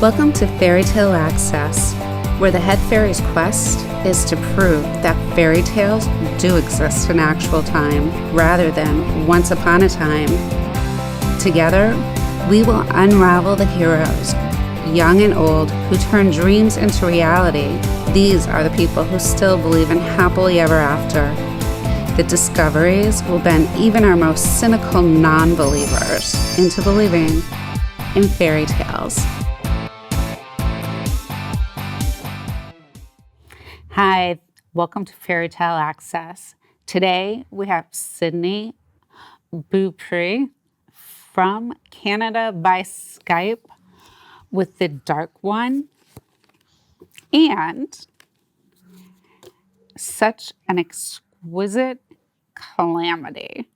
Welcome to Fairy Tale Access, where the head fairy's quest is to prove that fairy tales do exist in actual time rather than once upon a time. Together, we will unravel the heroes, young and old, who turn dreams into reality. These are the people who still believe in happily ever after. The discoveries will bend even our most cynical non-believers into believing in fairy tales. Hi, welcome to Fairy Tale Access. Today we have Sydnie Beaupre from Canada by Skype with The Dark One, and such an exquisite calamity,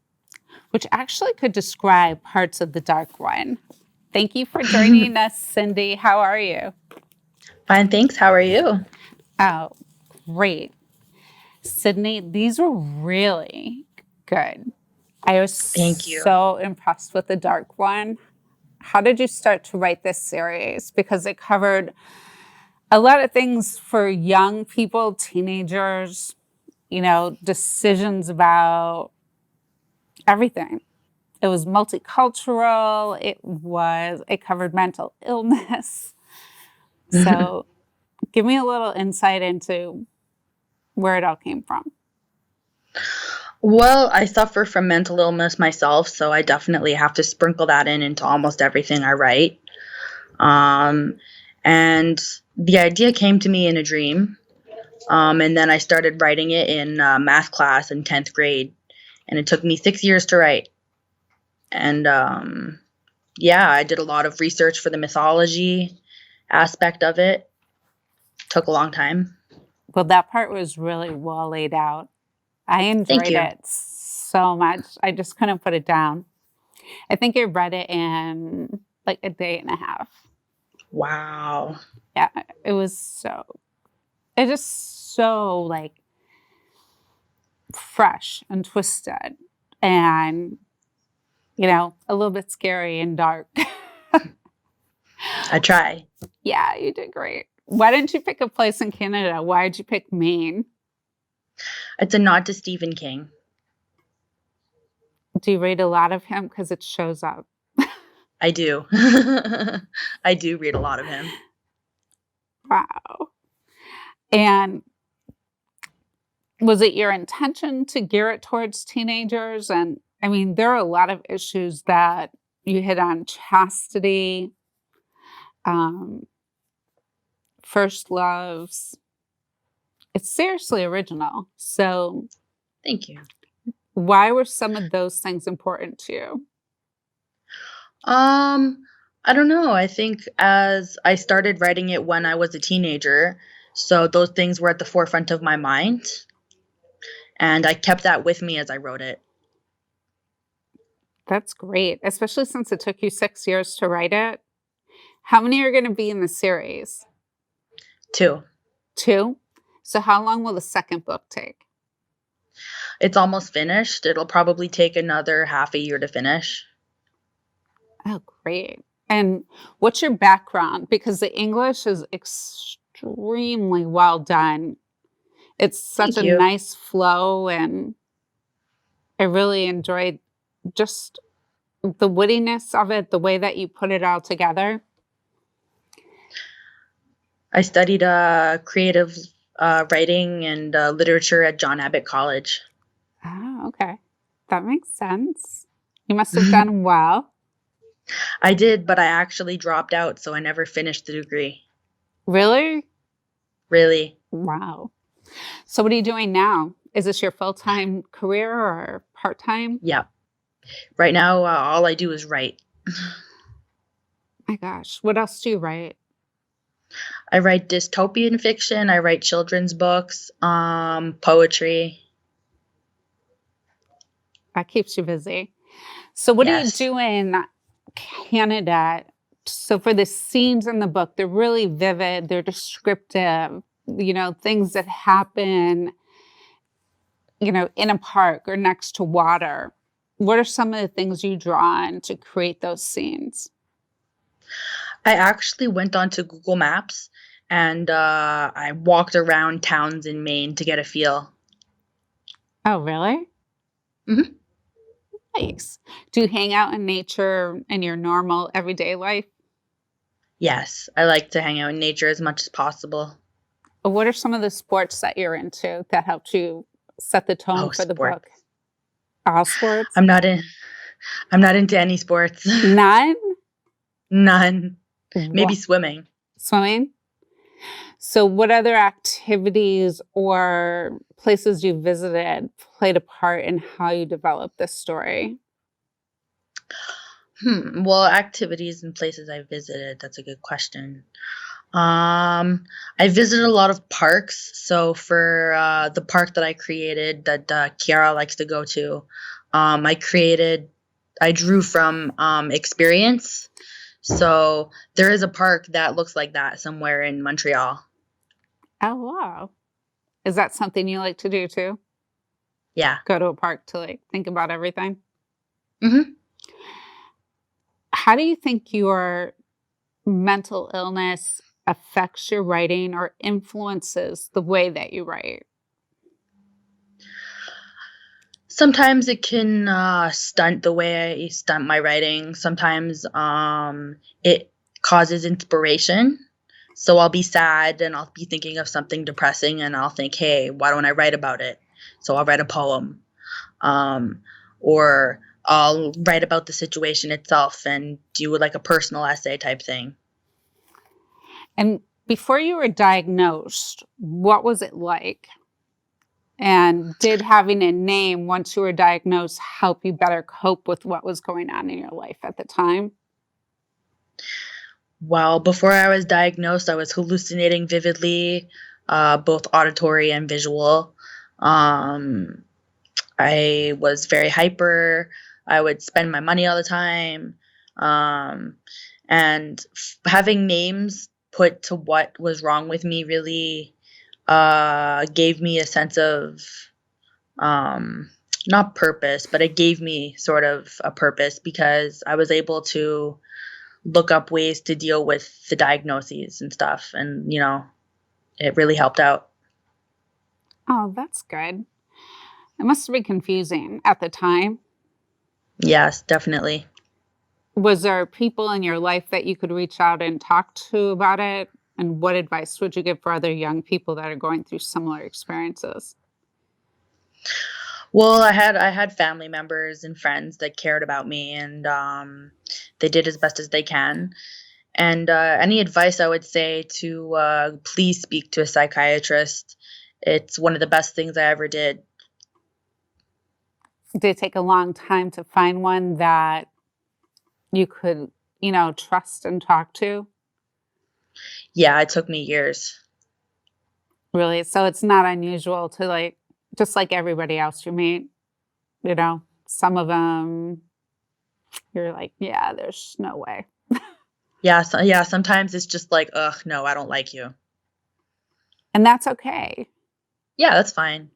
which actually could describe parts of The Dark One. Thank you for joining us, Cindy. How are you? Fine, thanks. How are you? Oh, great. Sydnie, these were really good. I was Thank you. so impressed with The Dark One. How did you start to write this series? Because it covered a lot of things for young people, teenagers, decisions about everything. It was multicultural. It covered mental illness. So give me a little insight into where it all came from. Well, I suffer from mental illness myself, so I definitely have to sprinkle that into almost everything I write. And the idea came to me in a dream. And then I started writing it in math class in 10th grade. And it took me 6 years to write. And I did a lot of research for the mythology aspect of it. Took a long time. Well, that part was really well laid out. I enjoyed it so much. I just couldn't put it down. I think I read it in like a day and a half. Wow. Yeah, it's just so like fresh and twisted and, a little bit scary and dark. I try. Yeah, you did great. Why didn't you pick a place in Canada? Why did you pick Maine? It's a nod to Stephen King. Do you read a lot of him? Because it shows up. I do. I do read a lot of him. Wow. And was it your intention to gear it towards teenagers? And I mean, there are a lot of issues that you hit on: chastity, first loves. It's seriously original. So thank you. Why were some of those things important to you? I don't know. I think as I started writing it when I was a teenager, so those things were at the forefront of my mind. And I kept that with me as I wrote it. That's great, especially since it took you 6 years to write it. How many are going to be in the series? 2. 2? So how long will the second book take? It's almost finished. It'll probably take another half a year to finish. Oh, great. And what's your background? Because the English is extremely well done. It's such a nice flow, and I really enjoyed just the wittiness of it, the way that you put it all together. I studied creative writing and literature at John Abbott College. Oh, okay. That makes sense. You must have done well. I did, but I actually dropped out, so I never finished the degree. Really? Really. Wow. So what are you doing now? Is this your full-time career or part-time? Yeah. Right now, all I do is write. My gosh. What else do you write? I write dystopian fiction. I write children's books, poetry. That keeps you busy. So what do you do in Canada? So for the scenes in the book, they're really vivid. They're descriptive, things that happen, in a park or next to water. What are some of the things you draw on to create those scenes? I actually went onto Google Maps and I walked around towns in Maine to get a feel. Oh, really? Hmm. Nice. Do you hang out in nature in your normal everyday life? Yes, I like to hang out in nature as much as possible. Or what are some of the sports that you're into that helped you set the tone Oh, for the sports. book? All sports? I'm not in. I'm not into any sports. None? None. Maybe What? swimming. Swimming? So, what other activities or places you visited played a part in how you developed this story? Well, activities and places I visited. That's a good question. I visited a lot of parks. So for the park that I created, that Kiara likes to go to, I created. I drew from experience. So there is a park that looks like that somewhere in Montreal. Oh, wow. Is that something you like to do too? Yeah. Go to a park to like think about everything? Hmm. How do you think your mental illness affects your writing or influences the way that you write? Sometimes it can stunt the way I stunt my writing. Sometimes it causes inspiration. So I'll be sad and I'll be thinking of something depressing and I'll think, hey, why don't I write about it? So I'll write a poem. Um, or I'll write about the situation itself and do like a personal essay type thing. And before you were diagnosed, what was it like? And did having a name once you were diagnosed help you better cope with what was going on in your life at the time? Well, before I was diagnosed, I was hallucinating vividly, both auditory and visual. Um, I was very hyper. I would spend my money all the time. Um, and having names put to what was wrong with me really gave me a sense of um, not purpose, but it gave me sort of a purpose because I was able to look up ways to deal with the diagnoses and stuff. And, it really helped out. Oh, that's good. It must have been confusing at the time. Yes, definitely. Was there people in your life that you could reach out and talk to about it? And what advice would you give for other young people that are going through similar experiences? Well, I had family members and friends that cared about me, and they did as best as they can. And any advice I would say to please speak to a psychiatrist. It's one of the best things I ever did. Did it take a long time to find one that you could, trust and talk to? Yeah, it took me years. Really? So it's not unusual to like, just like everybody else you meet, some of them you're like, yeah, there's no way. Yeah, yeah. Sometimes it's just like, ugh, no, I don't like you. And that's okay. Yeah, that's fine.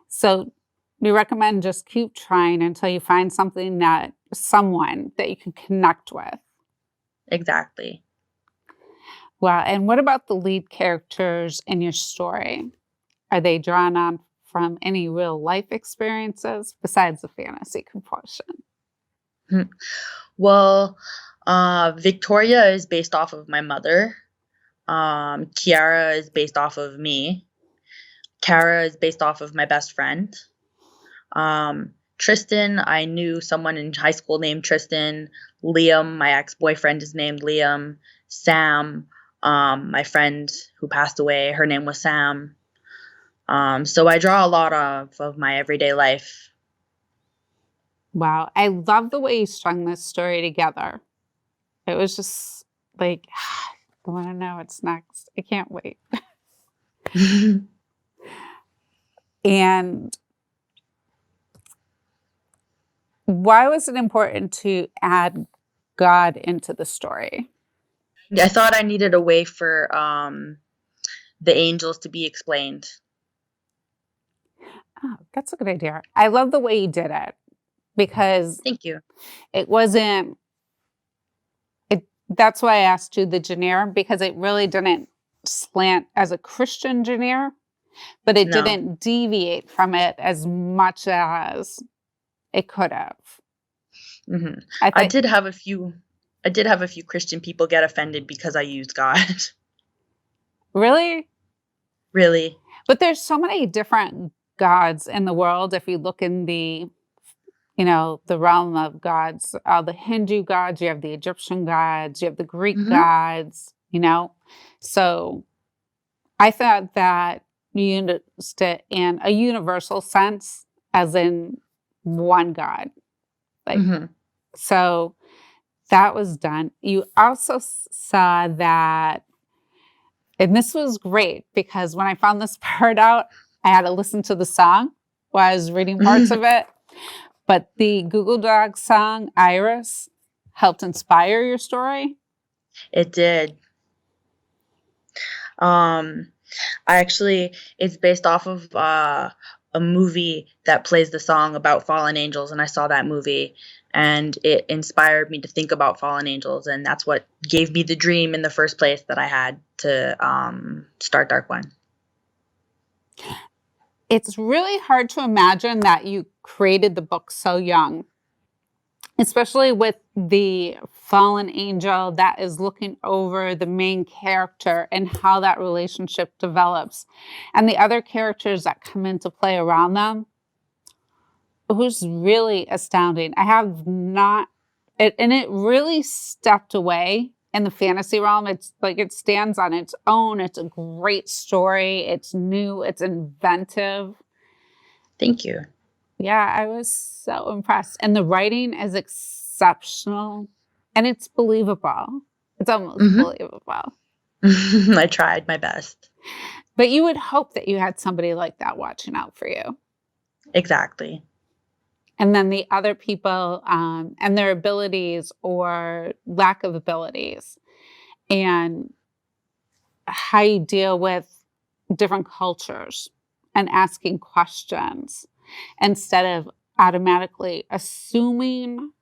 So we recommend just keep trying until you find someone that you can connect with. Exactly. Well, and what about the lead characters in your story? Are they drawn on from any real life experiences besides the fantasy component? Hmm. Well, Victoria is based off of my mother. Kiara is based off of me. Kara is based off of my best friend. Tristan, I knew someone in high school named Tristan. Liam, my ex-boyfriend is named Liam. Sam, my friend who passed away, her name was Sam. So I draw a lot of my everyday life. Wow, I love the way you strung this story together. It was just like, I want to know what's next. I can't wait. And why was it important to add God into the story? I thought I needed a way for the angels to be explained. Oh, that's a good idea. I love the way you did it because Thank you. it wasn't, it that's why I asked you the genre, because it really didn't slant as a Christian genre, but it No. didn't deviate from it as much as it could have. Hmm. I I think, did have a few. I did have a few Christian people get offended because I used God. really? Really. But there's so many different gods in the world. If you look in the, the realm of gods, the Hindu gods, you have the Egyptian gods, you have the Greek Hmm. gods. So I thought that you used it in a universal sense, as in one God. Like, Hmm. so that was done. You also saw that, and this was great because when I found this part out, I had to listen to the song while I was reading parts of it. But the Google Docs song, Iris, helped inspire your story. It did. Um, it's based off of a movie that plays the song about fallen angels, and I saw that movie, and it inspired me to think about fallen angels, and that's what gave me the dream in the first place that I had to start Dark One. It's really hard to imagine that you created the book so young, especially with the fallen angel that is looking over the main character and how that relationship develops, and the other characters that come into play around them. It was really astounding. I have not, and it really stepped away in the fantasy realm. It's like it stands on its own. It's a great story. It's new. It's inventive. Thank you. Yeah, I was so impressed. And the writing is exceptional and it's believable. It's almost Hmm. believable. I tried my best. But you would hope that you had somebody like that watching out for you. Exactly. And then the other people and their abilities or lack of abilities, and how you deal with different cultures and asking questions instead of automatically assuming.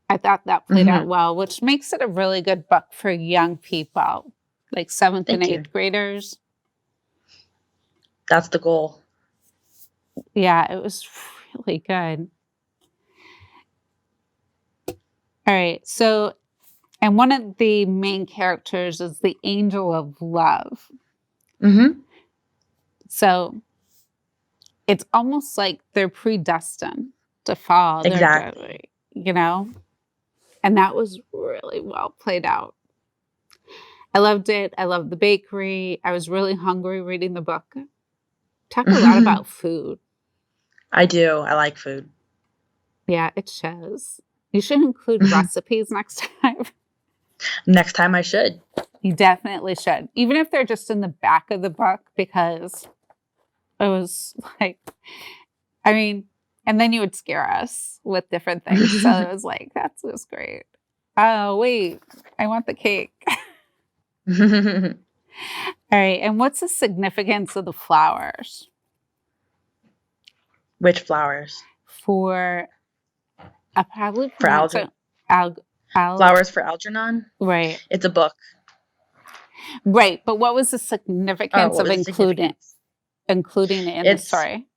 I thought that played out Hmm. well, which makes it a really good book for young people, like seventh and Thank you. eighth graders. That's the goal. Yeah, it was really good. All right. So, and one of the main characters is the angel of love. Hmm. So it's almost like they're predestined to fall. Exactly. You know, and that was really well played out. I loved it. I loved the bakery. I was really hungry reading the book. Talk a lot about food. I do. I like food. Yeah, it shows. You should include recipes next time. Next time I should. You definitely should, even if they're just in the back of the book, because it was like, I mean, and then you would scare us with different things. So it was like, that's just great. Oh, wait, I want the cake. All right. And what's the significance of the flowers Which flowers? for, I probably For pronounce it Al, Flowers for Algernon? right. It's a book. Right. But what was the Oh, significance what of was the significance? including it in the It's story?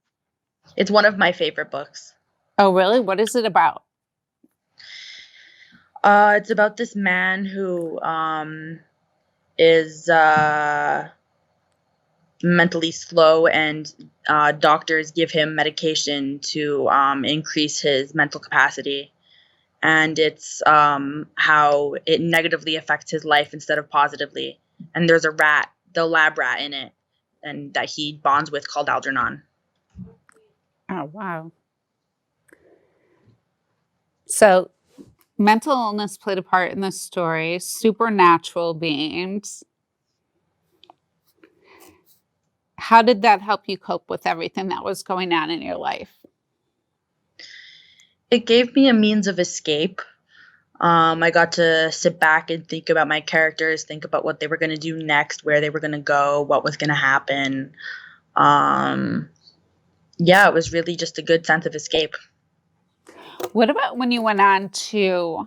it's one of my favorite books. Oh, really? What is it about? It's about this man who is mentally slow, and doctors give him medication to increase his mental capacity. And it's how it negatively affects his life instead of positively. And there's a rat, the lab rat in it, and that he bonds with called Algernon. Oh, wow. So mental illness played a part in this story, supernatural beings. How did that help you cope with everything that was going on in your life? It gave me a means of escape. I got to sit back and think about my characters, think about what they were going to do next, where they were going to go, what was going to happen. Um, yeah, it was really just a good sense of escape. What about when you went on to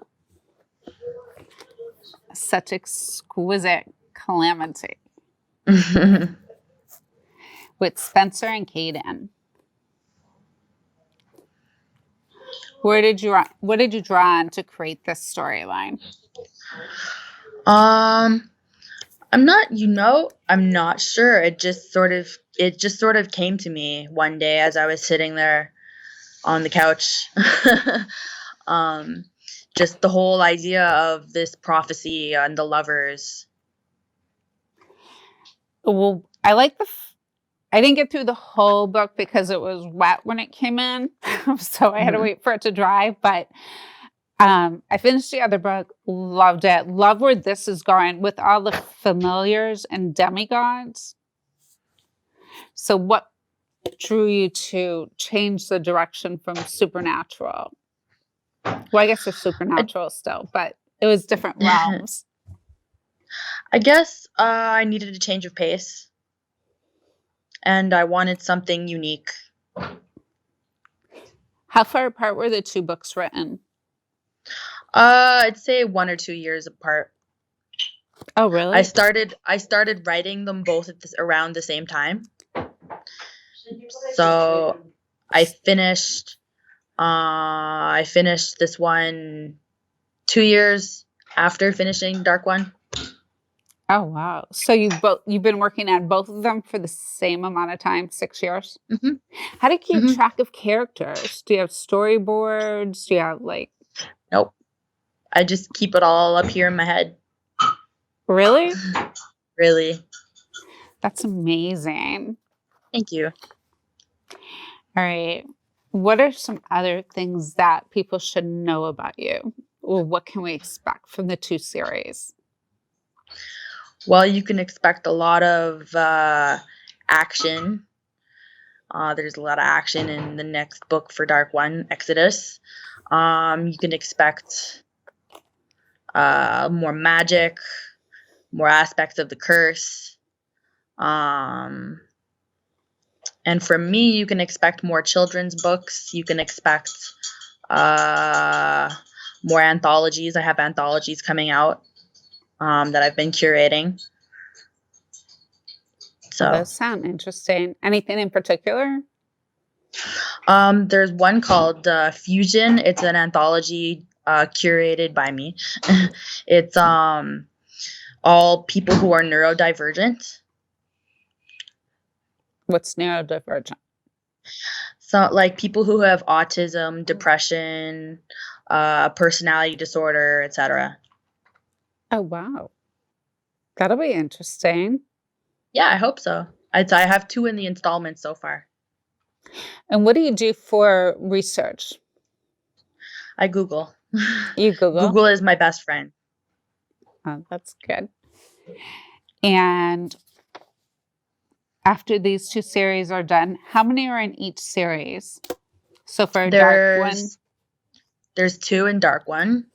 Such Exquisite Calamity with Spencer and Caden. What did you draw on to create this storyline? I'm not sure. It just sort of came to me one day as I was sitting there on the couch. Just the whole idea of this prophecy and the lovers. Well, I didn't get through the whole book because it was wet when it came in, so I had to wait for it to dry, but I finished the other book, loved it, love where this is going with all the familiars and demigods. So what drew you to change the direction from supernatural? Well, I guess they're supernatural still, but it was different realms. I guess I needed a change of pace, and I wanted something unique. How far apart were the two books written? I'd say 1 or 2 years apart. Oh, really? I started writing them both around the same time. So I finished this one 2 years after finishing Dark One. Oh, wow. So you've been working on both of them for the same amount of time, 6 years? Mm-hmm. How do you keep track of characters? Do you have storyboards? Do you have Nope. I just keep it all up here in my head. Really? Really. That's amazing. Thank you. All right. What are some other things that people should know about you? Or what can we expect from the 2 series? Well, you can expect a lot of action. There's a lot of action in the next book for Dark One, Exodus. You can expect more magic, more aspects of the curse. And from me, you can expect more children's books. You can expect more anthologies. I have anthologies coming out that I've been curating. So those sound interesting. Anything in particular? There's one called Fusion. It's an anthology curated by me. It's all people who are neurodivergent. What's neurodivergent? So, like people who have autism, depression, personality disorder, etc. Oh, wow. That'll be interesting. Yeah, I hope so. I have 2 in the installments so far. And what do you do for research? I Google. You Google? Google is my best friend. Oh, that's good. And after these 2 series are done, how many are in each series? So for Dark One? There's 2 in Dark One.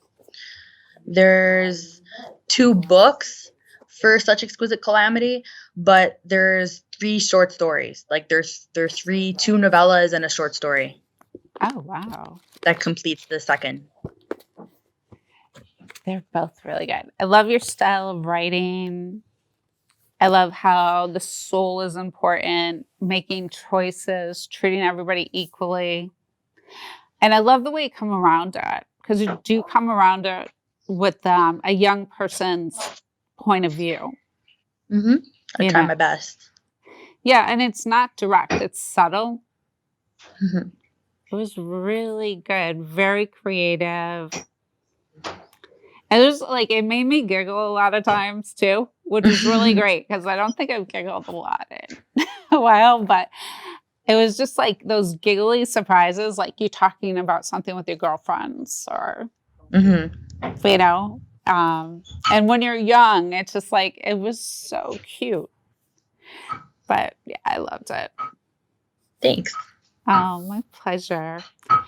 There's 2 books for Such Exquisite Calamity, but there's 3 short stories. Like there's 2 novellas and a short story. Oh, wow. That completes the second. They're both really good. I love your style of writing. I love how the soul is important, making choices, treating everybody equally. And I love the way you come around it, because you do come around it with a young person's point of view. Mm-hmm. I try my best. Yeah, and it's not direct. It's subtle. Mm-hmm. It was really good. Very creative. And it was it made me giggle a lot of times too, which is really great because I don't think I've giggled a lot in a while, but it was just like those giggly surprises, like you talking about something with your girlfriends or, you know, and when you're young, it's just it was so cute. But yeah, I loved it. Thanks. Oh, my pleasure. All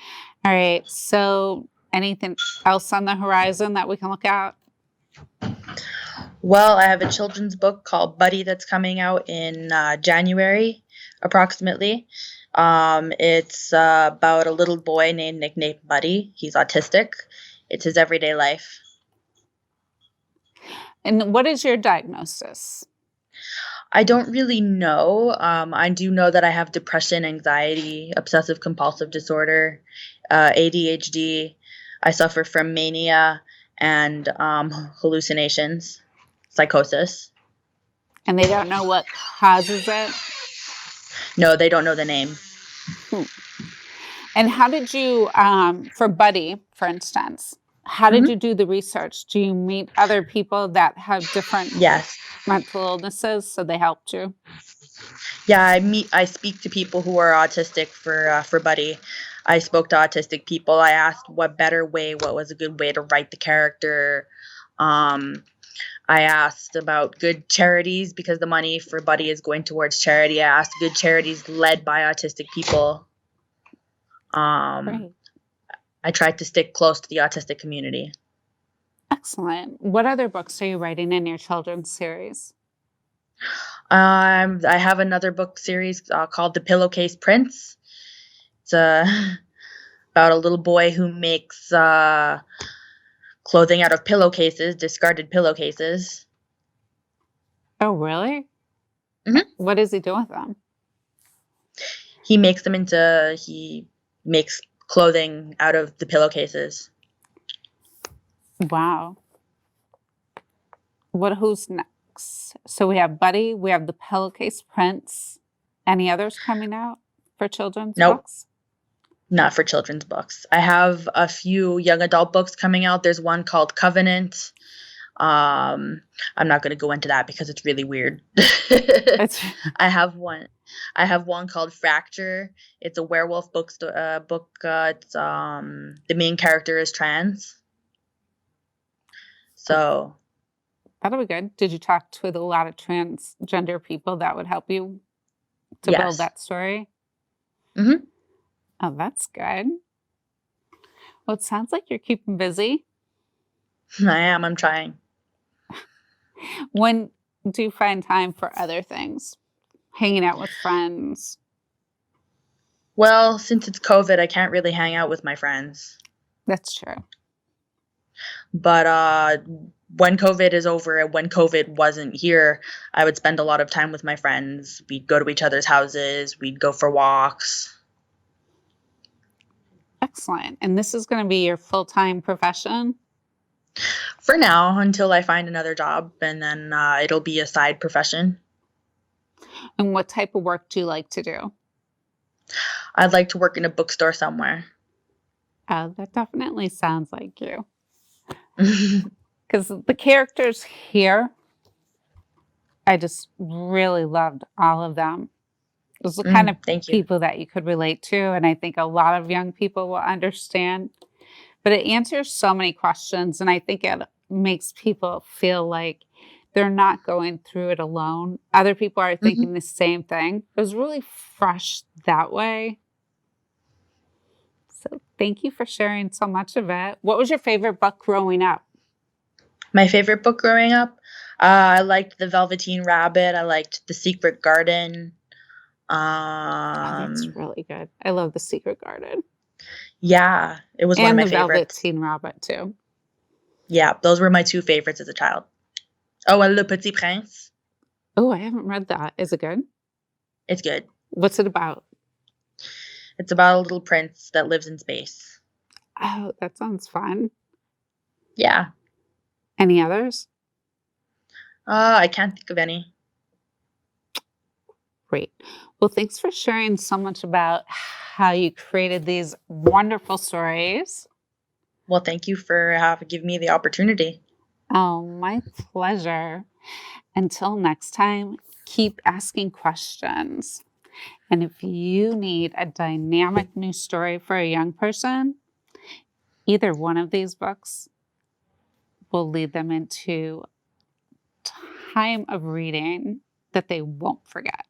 right. So anything else on the horizon that we can look at? Well, I have a children's book called Buddy that's coming out in January, approximately. It's about a little boy nicknamed Buddy. He's autistic. It's his everyday life. And what is your diagnosis? I don't really know. I do know that I have depression, anxiety, obsessive compulsive disorder, ADHD. I suffer from mania and hallucinations, psychosis. And they don't know what causes it? No, they don't know the name. Hmm. And how did you, for Buddy, for instance, how did Hmm. you do the research? Do you meet other people that have different Yes. mental illnesses, so they helped you? Yeah, I speak to people who are autistic for Buddy. I spoke to autistic people. I asked what was a good way to write the character. Um, I asked about good charities because the money for Buddy is going towards charity. I asked good charities led by autistic people. Um, Great. I tried to stick close to the autistic community. Excellent. What other books are you writing in your children's series? I have another book series called The Pillowcase Prince. It's about a little boy who makes clothing out of pillowcases, discarded pillowcases. Oh, really? Hmm. What does he do with them? He makes clothing out of the pillowcases. Wow. Who's next? So we have Buddy, we have the Pillowcase Prince. Any others coming out for children's Nope, books? not for children's books. I have a few young adult books coming out. There's one called Covenant. I'm not going to go into that because it's really weird. It's I have one. I have one called Fracture. It's a werewolf book. It's the main character is trans. So that'll be good. Did you talk to a lot of transgender people that would help you to build yes. that story? Hmm. Oh, that's good. Well, it sounds like you're keeping busy. I am. I'm trying. When do you find time for other things? Hanging out with friends? Well, since it's COVID, I can't really hang out with my friends. That's true. But when COVID is over and when COVID wasn't here, I would spend a lot of time with my friends. We'd go to each other's houses. We'd go for walks. Excellent. And this is going to be your full-time profession? For now, until I find another job, and then it'll be a side profession. And what type of work do you like to do? I'd like to work in a bookstore somewhere. Oh, that definitely sounds like you. Because the characters here, I just really loved all of them. Those are the kind of Thank you. people that you could relate to, and I think a lot of young people will understand. But it answers so many questions, and I think it makes people feel like they're not going through it alone. Other people are thinking the same thing. It was really fresh that way. So thank you for sharing so much of it. What was your favorite book growing up? My favorite book growing up, I liked The Velveteen Rabbit. I liked The Secret Garden. Oh, that's really good. I love The Secret Garden. Yeah, it was one of And my The favorites. Velveteen Rabbit, too. Yeah, those were my two favorites as a child. Oh, and Le Petit Prince. Oh, I haven't read that. Is it good? It's good. What's it about? It's about a little prince that lives in space. Oh, that sounds fun. Yeah. Any others? I can't think of any. Great. Well, thanks for sharing so much about how you created these wonderful stories. Well, thank you for giving me the opportunity. Oh, my pleasure. Until next time, keep asking questions. And if you need a dynamic new story for a young person, either one of these books will lead them into time of reading that they won't forget.